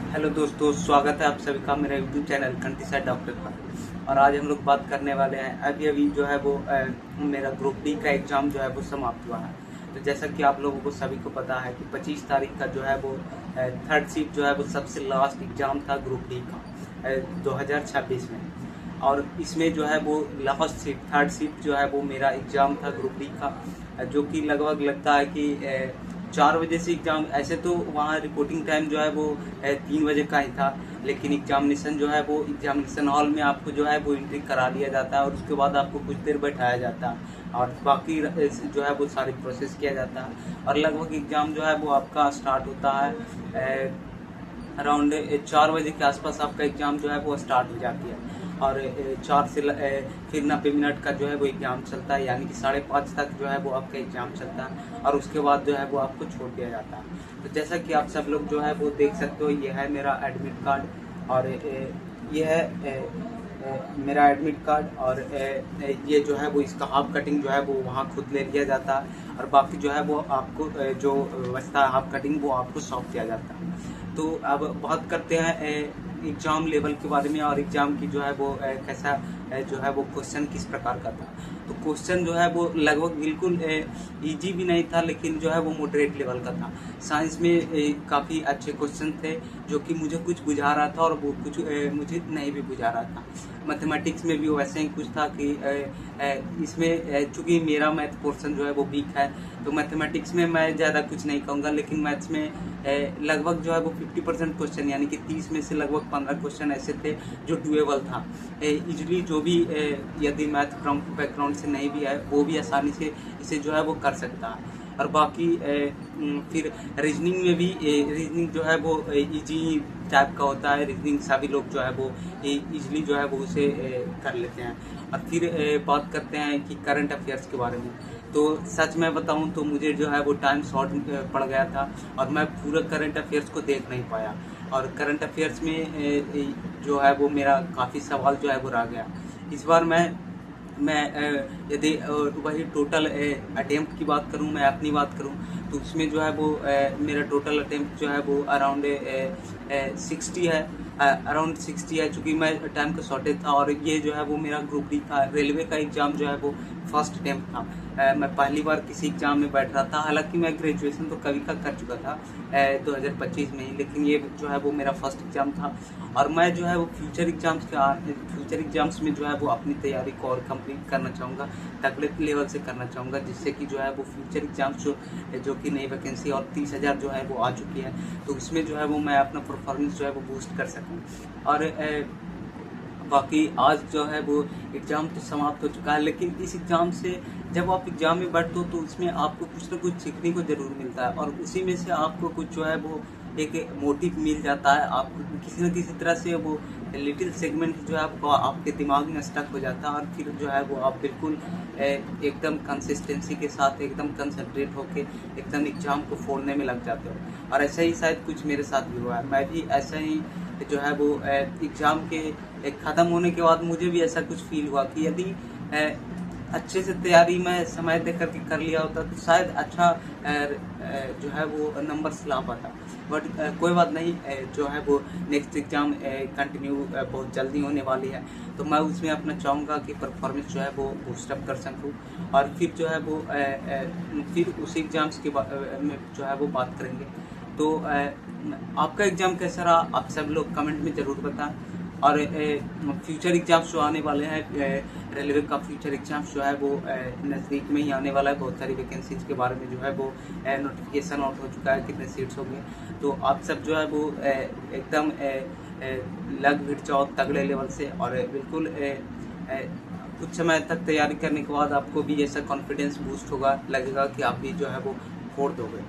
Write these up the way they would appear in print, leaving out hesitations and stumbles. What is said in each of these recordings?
Hello दोस्तों, स्वागत है आप सभी का मेरा यूट्यूब चैनल कंट्रीसाइड डॉक्टर पर। और आज हम लोग बात करने वाले हैं अभी अभी जो है वो मेरा ग्रुप डी का एग्ज़ाम जो है वो समाप्त हुआ है। तो जैसा कि आप लोगों को सभी को पता है कि 25 तारीख का जो है वो थर्ड शिफ्ट जो है वो सबसे लास्ट एग्ज़ाम था ग्रुप डी का 2026 में। और इसमें जो है वो लास्ट शिफ्ट थर्ड शिफ्ट जो है वो मेरा एग्ज़ाम था ग्रुप डी का, जो कि लगभग लगता है कि 4 बजे से एग्ज़ाम। ऐसे तो वहाँ रिपोर्टिंग टाइम जो है वो 3 बजे का ही था, लेकिन एग्जामिनेशन जो है वो एग्जामिनेशन हॉल में आपको जो है वो एंट्री करा लिया जाता है और उसके बाद आपको कुछ देर बैठाया जाता है और बाकी जो है वो सारी प्रोसेस किया जाता है। और लगभग एग्ज़ाम जो है वो आपका स्टार्ट होता है अराउंड 4 बजे के आसपास। आपका एग्ज़ाम जो है वो स्टार्ट हो जाती है और 4 से फिर 90 मिनट का जो है वो एग्ज़ाम चलता है, यानी कि 5:30 तक जो है वो आपका एग्ज़ाम चलता है और उसके बाद जो है वो आपको छोड़ दिया जाता है। तो जैसा कि आप सब लोग जो है वो देख सकते हो, ये है मेरा एडमिट कार्ड और ये है मेरा एडमिट कार्ड। और ये जो है वो इसका हाफ कटिंग जो है वो वहाँ खुद ले लिया जाता है और बाकी जो है वो आपको जो बचता है हाफ कटिंग वो आपको सौंप दिया जाता है। तो अब बात करते हैं एग्ज़ाम लेवल के बारे में और एग्ज़ाम की जो है वो कैसा जो है वो क्वेश्चन किस प्रकार का था। तो क्वेश्चन जो है वो लगभग बिल्कुल इजी भी नहीं था, लेकिन जो है वो मॉडरेट लेवल का था। साइंस में काफ़ी अच्छे क्वेश्चन थे जो कि मुझे कुछ बुझा रहा था और वो कुछ मुझे नहीं भी बुझा रहा था। मैथमेटिक्स में भी वैसे ही कुछ था कि इसमें चूँकि मेरा मैथ पोर्शन जो है वो वीक है, तो मैथमेटिक्स में मैं ज़्यादा कुछ नहीं कहूँगा, लेकिन मैथ्स में लगभग जो है वो 50% क्वेश्चन, यानी कि 30 में से लगभग 15 क्वेश्चन ऐसे थे जो डुएबल था। इजली जो भी यदि मैथ बैकग्राउंड से नहीं भी है वो भी आसानी से इसे जो है वो कर सकता है। और बाकी फिर रीजनिंग में भी रीजनिंग जो है वो इजी टाइप का होता है। रीजनिंग सभी लोग जो है वो इजली जो है वो उसे कर लेते हैं। और फिर बात करते हैं कि करंट अफेयर्स के बारे में। तो सच में बताऊं तो मुझे जो है वो टाइम शॉर्ट पड़ गया था और मैं पूरा करंट अफेयर्स को देख नहीं पाया। और करंट अफेयर्स में जो है वो मेरा काफ़ी सवाल जो है वो रह गया। इस बार मैं यदि वही टोटल अटेम्प्ट की बात करूं, मैं अपनी बात करूं, तो उसमें जो है वो मेरा टोटल अटेम्प्ट जो है वो अराउंड 60 है। अराउंड 60 है, चूँकि मैं टाइम का शॉर्टेज था। और ये जो है वो मेरा ग्रुप डी का रेलवे का एग्ज़ाम जो है वो फर्स्ट अटेम्प्ट था। मैं पहली बार किसी एग्ज़ाम में बैठ रहा था। हालांकि मैं ग्रेजुएशन तो कभी का कर चुका था 2025 में ही, लेकिन ये जो है वो मेरा फर्स्ट एग्ज़ाम था। और मैं जो है वो फ्यूचर एग्ज़ाम्स में जो है वो अपनी तैयारी को और कंप्लीट करना चाहूँगा, तगड़े लेवल से करना चाहूँगा, जिससे कि जो है वो फ्यूचर एग्ज़ाम्स जो कि नई वैकेंसी और 30,000 जो है वो आ चुकी है, तो उसमें जो है वो मैं अपना परफॉर्मेंस जो है वो बूस्ट कर सकूँ। और बाकी आज जो है वो एग्ज़ाम तो समाप्त हो चुका है, लेकिन इस एग्ज़ाम से जब आप एग्ज़ाम में बैठते हो तो उसमें आपको कुछ ना कुछ सीखने को ज़रूर मिलता है और उसी में से आपको कुछ जो है वो एक मोटिव मिल जाता है। आपको किसी न किसी तरह से वो लिटिल सेगमेंट जो है आपको आपके दिमाग में स्टक हो जाता है और फिर जो है वो आप बिल्कुल एकदम कंसिस्टेंसी के साथ एकदम कंसंट्रेट होके एकदम एग्ज़ाम को फोड़ने में लग जाते हो। और ऐसा ही शायद कुछ मेरे साथ भी हुआ है। मैं भी ऐसा ही जो है वो एग्ज़ाम के ख़त्म होने के बाद मुझे भी ऐसा कुछ फील हुआ कि यदि अच्छे से तैयारी मैं समय दे करके कर लिया होता तो शायद अच्छा जो है वो नंबर्स ला पाता। बट कोई बात नहीं, जो है वो नेक्स्ट एग्ज़ाम कंटिन्यू बहुत जल्दी होने वाली है, तो मैं उसमें अपना चाहूँगा कि परफॉर्मेंस जो है वो बूस्टअप कर सकूँ। और फिर जो है वो फिर उस एग्ज़ाम्स के में जो है वो बात करेंगे। तो आपका एग्ज़ाम कैसा रहा, आप सब लोग कमेंट में ज़रूर बताएं। और फ्यूचर एग्ज़ाम्स जो आने वाले हैं, रेलवे का फ्यूचर एग्ज़ाम्स जो है वो नज़दीक में ही आने वाला है। बहुत सारी वैकेंसीज़ के बारे में जो है वो नोटिफिकेशन आउट हो चुका है, कितने सीट्स होंगे। तो आप सब जो है वो एकदम लग भिड़ जाओ तगड़े लेवल से और बिल्कुल कुछ समय तक तैयारी करने के बाद आपको भी ऐसा कॉन्फिडेंस बूस्ट होगा, लगेगा कि आप भी जो है वो फोड़ दोगे।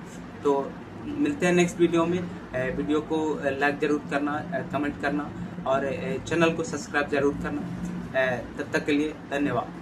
तो मिलते हैं नेक्स्ट वीडियो में। वीडियो को लाइक ज़रूर करना, कमेंट करना और चैनल को सब्सक्राइब ज़रूर करना। तब तक के लिए धन्यवाद।